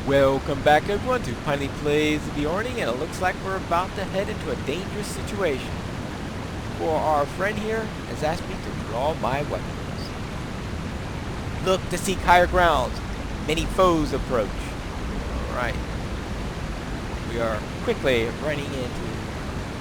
Welcome back everyone to Pineleaf Plays Beorning, and it looks like we're about to head into a dangerous situation. For our friend here has asked me to draw my weapons. Look to seek higher grounds. Many foes approach. Alright. We are quickly running into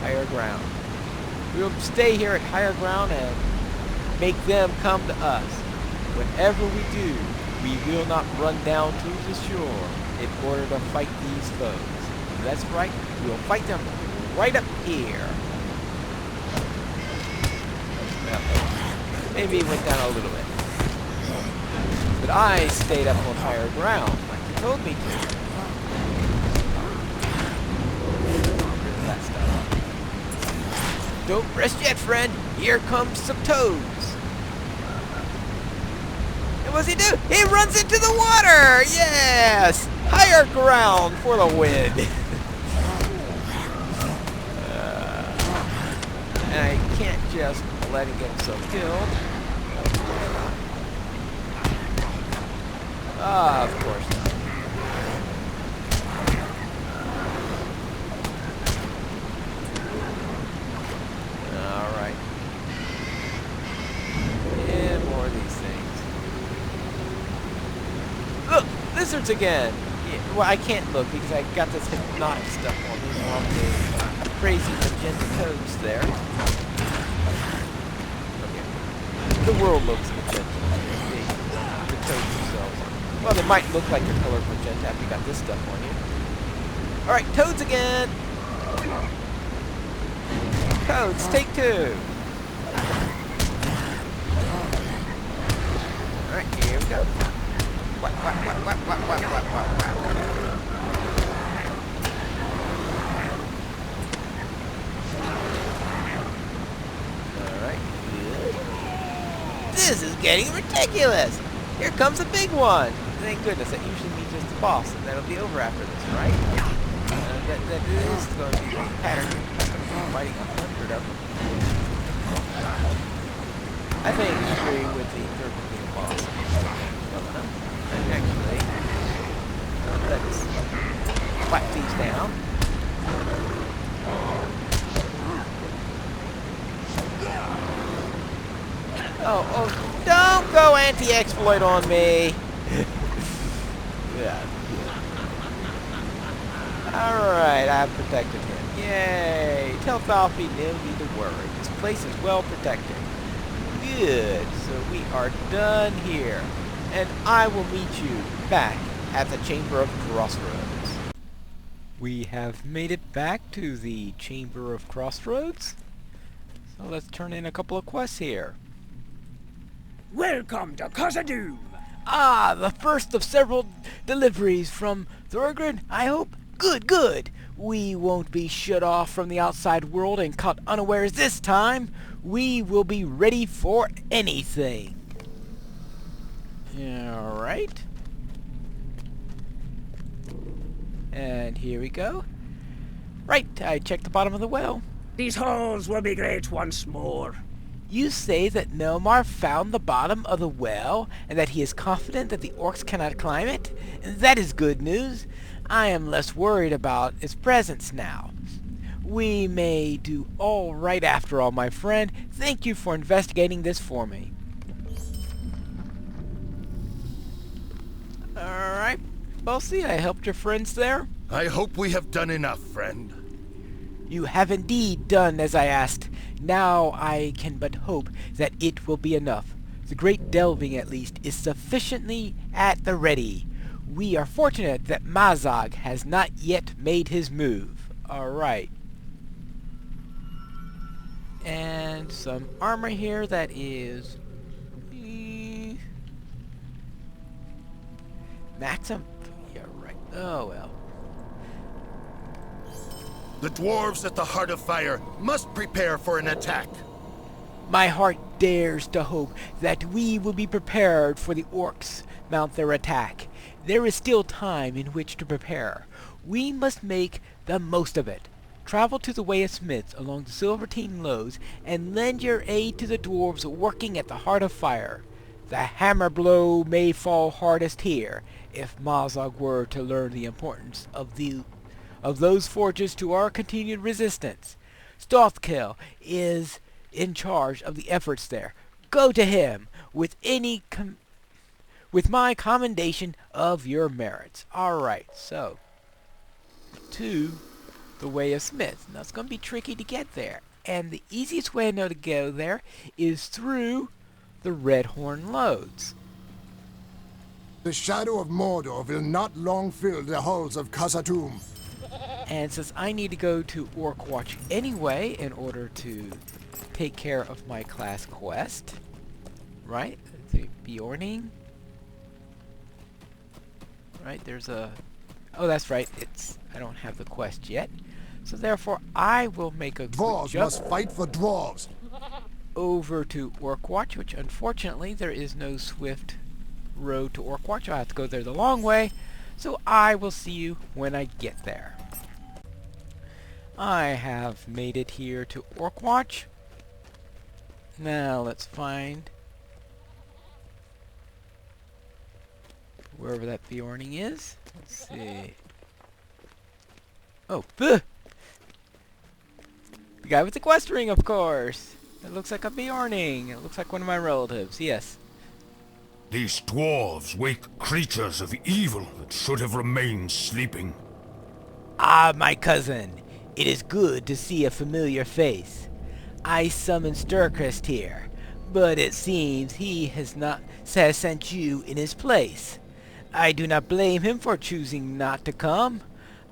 higher ground. We'll stay here at higher ground and make them come to us. Whatever we do, we will not run down to the shore in order to fight these foes. That's right, we'll fight them right up here. Well, maybe it went down a little bit. But I stayed up on higher ground, like you told me to. That stuff. Don't rest yet, friend. Here comes some toads. And what's he do? He runs into the water! Yes! Higher ground for the win! And I can't just let him get himself killed. Ah, of course not. Alright. And more of these things. Look! Lizards again! Yeah, well, I can't look because I got this hypnotic stuff on me while the crazy magenta toads there. Okay. The world looks magenta. The toads themselves. Well, they might look like they're colored magenta after you got this stuff on you. Alright, toads again! Toads, take two! Alright, here we go. Whack, whack, whack, whack, whack, whack, whack, whack, whack. Alright. This is getting ridiculous! Here comes a big one! Thank goodness, that usually means just the boss, and that'll be over after this, right? That is going to be a pattern. I'm fighting 100 of them. I think agree with the third being boss. Actually, let's whack these down. Oh, don't go anti-exploit on me! Yeah. Alright, I've protected him. Yay! Tell Falfy no need to worry. This place is well protected. Good. So we are done here. And I will meet you back at the Chamber of Crossroads. We have made it back to the Chamber of Crossroads. So let's turn in a couple of quests here. Welcome to Khazad-dûm! Ah, the first of several deliveries from Thorgrid, I hope? Good, good! We won't be shut off from the outside world and caught unawares this time. We will be ready for anything. Alright. And here we go. Right, I checked the bottom of the well. These halls will be great once more. You say that Melmar found the bottom of the well, and that he is confident that the orcs cannot climb it? That is good news. I am less worried about its presence now. We may do all right after all, my friend. Thank you for investigating this for me. Alright, Bossy, I helped your friends there. I hope we have done enough, friend. You have indeed done as I asked. Now I can but hope that it will be enough. The great delving, at least, is sufficiently at the ready. We are fortunate that Mazog has not yet made his move. Alright. And some armor here that is... Maxim? Yeah, right. Oh, well. The dwarves at the Heart of Fire must prepare for an attack. My heart dares to hope that we will be prepared for the orcs mount their attack. There is still time in which to prepare. We must make the most of it. Travel to the Way of Smiths along the Silvertine Lows and lend your aid to the dwarves working at the Heart of Fire. The hammer blow may fall hardest here, if Mazog were to learn the importance of those forges to our continued resistance. Stothkill is in charge of the efforts there. Go to him with my commendation of your merits. Alright, so to the Way of Smiths. Now it's going to be tricky to get there, and the easiest way I know to go there is through the Red Horn Lodes. The shadow of Mordor will not long fill the halls of Khazad-dûm. And since I need to go to Orkwatch anyway in order to take care of my class quest, right? The Beorning. Right, there's a... Oh, that's right. I don't have the quest yet. So therefore, I will make a quick Dwarves jump must fight for dwarves. over to Orkwatch, which unfortunately there is no swift road to Orkwatch. I'll have to go there the long way. So I will see you when I get there. I have made it here to Orkwatch. Now let's find wherever that Beorning is. Let's see. Oh, the guy with the quest ring, of course. It looks like a Beorning. It looks like one of my relatives. Yes. These dwarves wake creatures of evil that should have remained sleeping. Ah, my cousin. It is good to see a familiar face. I summoned Sturkrest here, but it seems he has sent you in his place. I do not blame him for choosing not to come.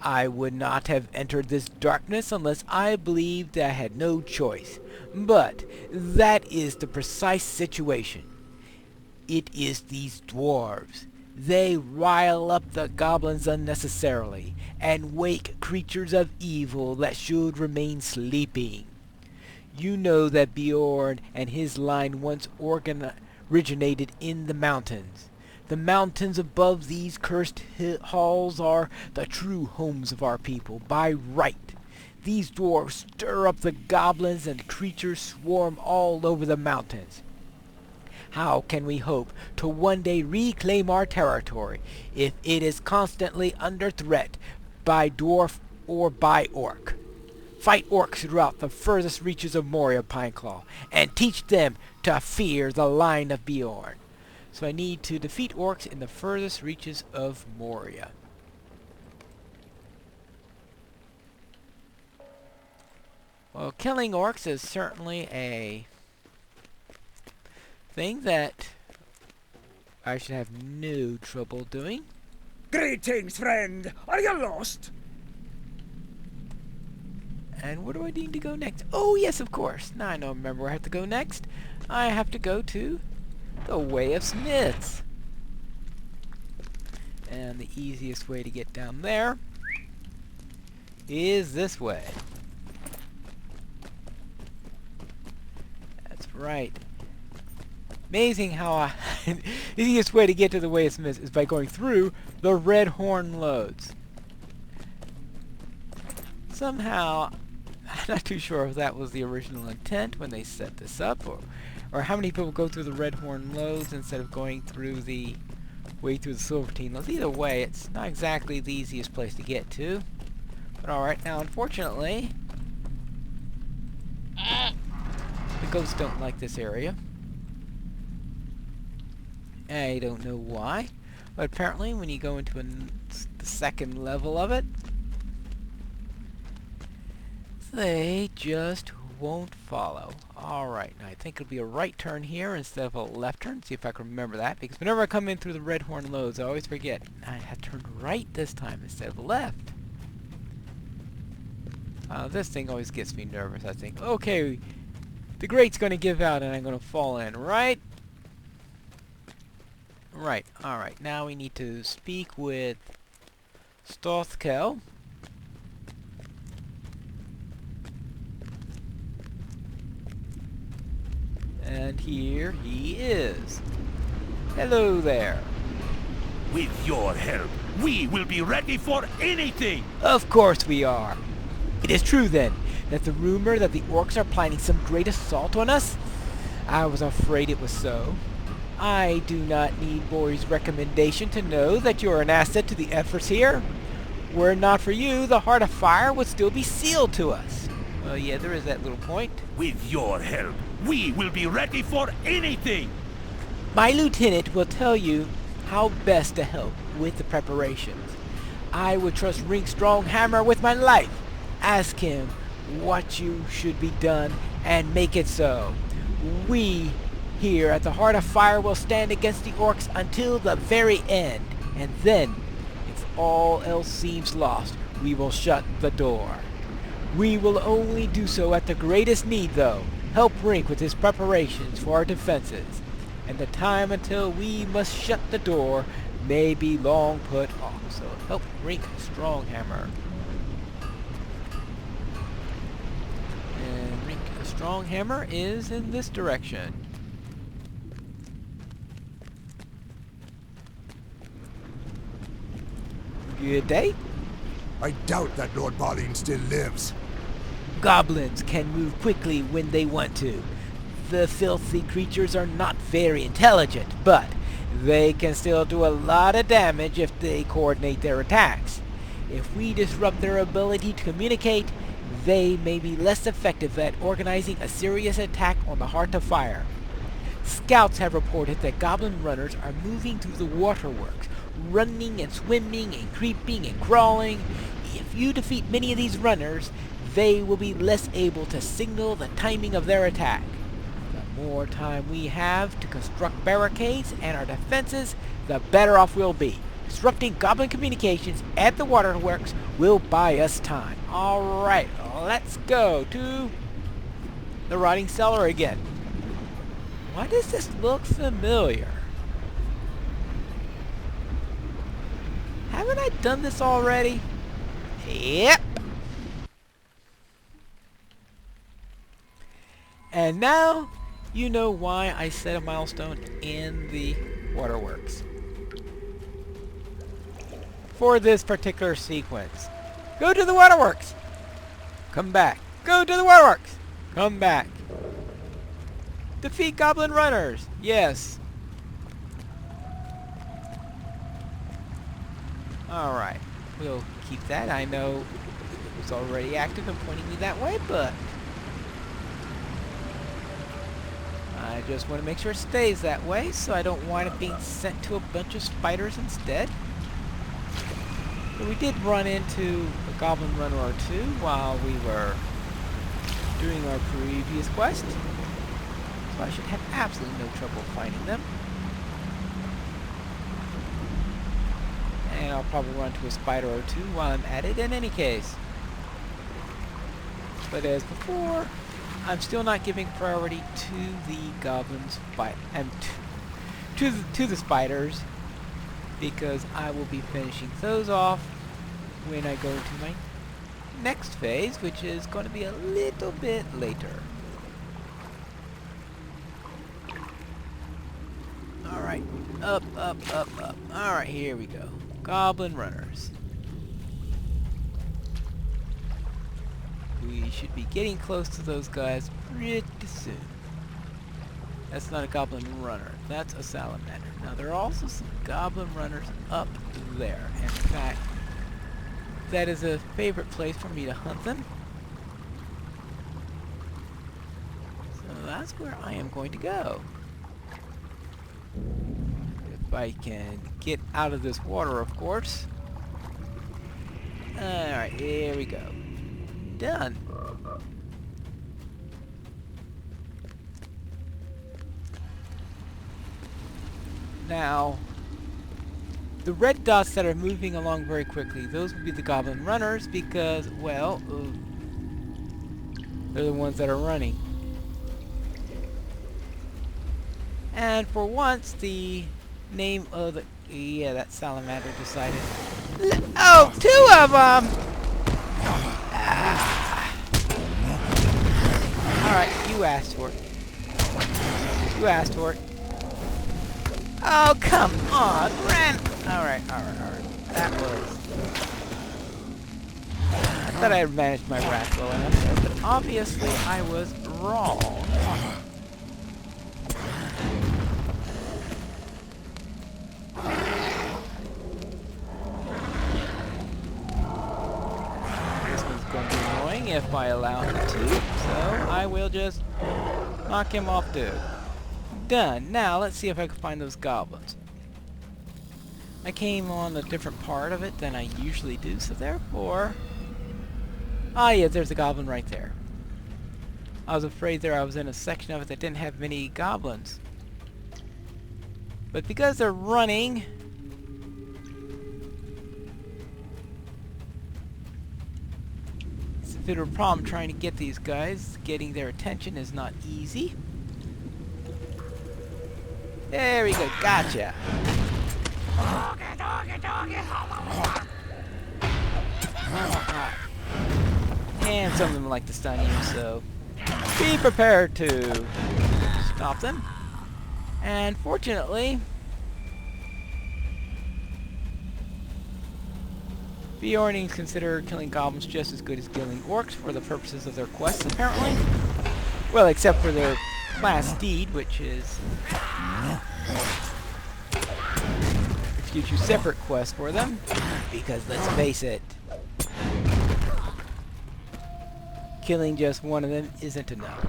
I would not have entered this darkness unless I believed I had no choice. But that is the precise situation. It is these dwarves. They rile up the goblins unnecessarily, and wake creatures of evil that should remain sleeping. You know that Beorn and his line once originated in the mountains. The mountains above these cursed halls are the true homes of our people, by right. These dwarves stir up the goblins, and creatures swarm all over the mountains. How can we hope to one day reclaim our territory if it is constantly under threat by dwarf or by orc? Fight orcs throughout the furthest reaches of Moria, Pineclaw, and teach them to fear the line of Beorn. So I need to defeat orcs in the furthest reaches of Moria. Well, killing orcs is certainly a thing that I should have no trouble doing. Greetings, friend. Are you lost? And where do I need to go next? Oh, yes, of course. Now I don't remember where I have to go next. I have to go to the Way of Smiths. And the easiest way to get down there is this way. That's right. Amazing how the easiest way to get to the Way of Smiths is by going through the Red Horn Lodes. Somehow, I'm not too sure if that was the original intent when they set this up, or how many people go through the Red Horn Lodes instead of going through the way through the Silvertine Lodes. Either way, it's not exactly the easiest place to get to. But alright, now unfortunately, the ghosts don't like this area. I don't know why, but apparently when you go into the second level of it, they just won't follow. Alright, now I think it'll be a right turn here instead of a left turn. See if I can remember that, because whenever I come in through the Red Horn Lodes, I always forget. I have to turn right this time instead of left. This thing always gets me nervous. I think, okay, the grate's going to give out and I'm going to fall in, right? Right, alright. Now we need to speak with Stothkill. And here he is. Hello there. With your help, we will be ready for anything! Of course we are. It is true then, that the rumor that the orcs are planning some great assault on us? I was afraid it was so. I do not need Bori's recommendation to know that you're an asset to the efforts here. Were it not for you, the Heart of Fire would still be sealed to us. Well, yeah, there is that little point. With your help, we will be ready for anything! My lieutenant will tell you how best to help with the preparations. I would trust Rink Stronghammer with my life. Ask him what you should be done and make it so. We here at the Heart of Fire will stand against the orcs until the very end, and then, if all else seems lost, we will shut the door. We will only do so at the greatest need, though. Help Rink with his preparations for our defenses, and the time until we must shut the door may be long put off. So help Rink Stronghammer. And Rink Stronghammer is in this direction. Good day. I doubt that Lord Beorning still lives. Goblins can move quickly when they want to. The filthy creatures are not very intelligent, but they can still do a lot of damage if they coordinate their attacks. If we disrupt their ability to communicate, they may be less effective at organizing a serious attack on the Heart of Fire. Scouts have reported that goblin runners are moving through the waterworks, running and swimming and creeping and crawling. If you defeat many of these runners, they will be less able to signal the timing of their attack. The more time we have to construct barricades and our defenses, the better off we'll be. Disrupting goblin communications at the waterworks will buy us time. Alright, let's go to the rotting cellar again. Why does this look familiar? Haven't I done this already? Yep. And now you know why I set a milestone in the waterworks. For this particular sequence. Go to the waterworks! Come back. Go to the waterworks! Come back. Defeat goblin runners! Yes. Alright. We'll keep that. I know it was already active and pointing me that way, but I just want to make sure it stays that way, so I don't want it being sent to a bunch of spiders instead. But we did run into a goblin runner or two while we were doing our previous quest, so I should have absolutely no trouble finding them. And I'll probably run into a spider or two while I'm at it in any case. But as before, I'm still not giving priority to the goblins and to the spiders, because I will be finishing those off when I go into my next phase, which is going to be a little bit later. Alright, up, up, up, up. Alright, here we go. Goblin runners. We should be getting close to those guys pretty soon. That's not a goblin runner. That's a salamander. Now, there are also some goblin runners up there. In fact, that is a favorite place for me to hunt them. So that's where I am going to go. If I can get out of this water, of course. Alright, here we go. Done. Now, the red dots that are moving along very quickly, those will be the goblin runners because, well, they're the ones that are running. And for once, the name of the... Yeah, that salamander decided... Oh, two of them! Alright, you asked for it. You asked for it. Oh, come on, Ren! Alright. That was... I thought I had managed my wrath well enough, but obviously I was wrong. if I allow him to, so I will just knock him off too. Done. Now let's see if I can find those goblins. I came on a different part of it than I usually do, so therefore... Ah, yeah, there's a goblin right there. I was afraid there I was in a section of it that didn't have many goblins. But because they're running... it's a bit of a problem trying to get these guys. Getting their attention is not easy. There we go, gotcha! And some of them like to stun you, so be prepared to stop them. And fortunately, Beornings consider killing goblins just as good as killing orcs for the purposes of their quests, apparently. Well, except for their class deed, which is a few separate quests for them. Because let's face it, killing just one of them isn't enough.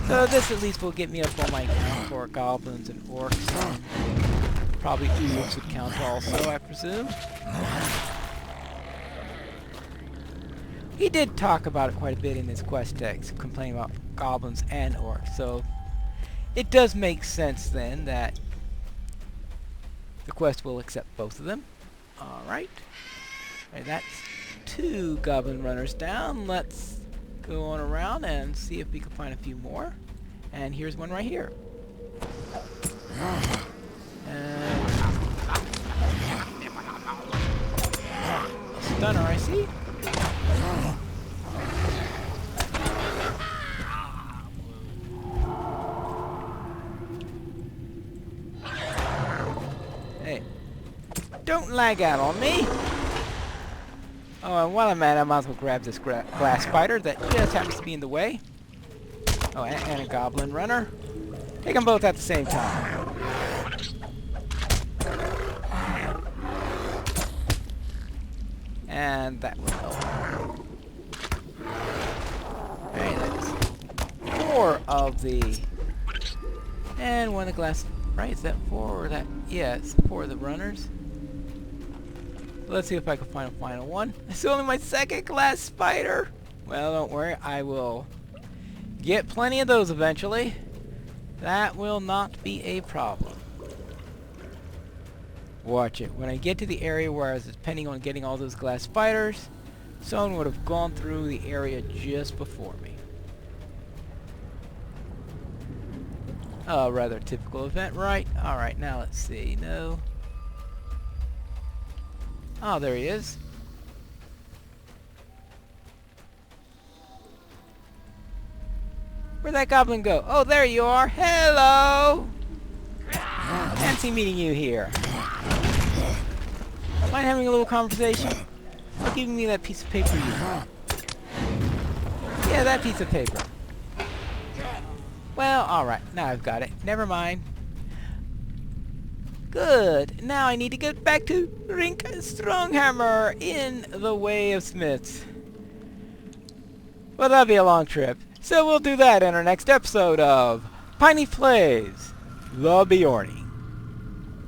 So this at least will get me up on my count for goblins and orcs. And probably wolves would count also, I presume. He did talk about it quite a bit in his quest text, complaining about goblins and orcs. So it does make sense then that the quest will accept both of them. Alright. That's 2 goblin runners down. Let's go on around and see if we can find a few more. And here's one right here. And a stunner, I see. Hey, don't lag out on me. Oh, and while I'm at it, I might as well grab this glass spider that just happens to be in the way. Oh, and a goblin runner. Take them both at the same time. And that will help. Hey, that's 4 of the... And one of the glass... Right, is that 4 or that... Yeah, it's 4 of the runners. Let's see if I can find a final one. It's only my 2nd glass spider. Well, don't worry. I will get plenty of those eventually. That will not be a problem. Watch it. When I get to the area where I was depending on getting all those glass spiders, someone would have gone through the area just before me. A rather typical event, right? Alright, now let's see. No. Oh, there he is. Where'd that goblin go? Oh, there you are. Hello! Fancy meeting you here. Mind having a little conversation? Or giving me that piece of paper you have? Yeah, that piece of paper. Well, alright. Now I've got it. Never mind. Good. Now I need to get back to Rink Stronghammer in the Way of Smiths. Well, that'll be a long trip. So we'll do that in our next episode of Pineleaf Plays The Beorning.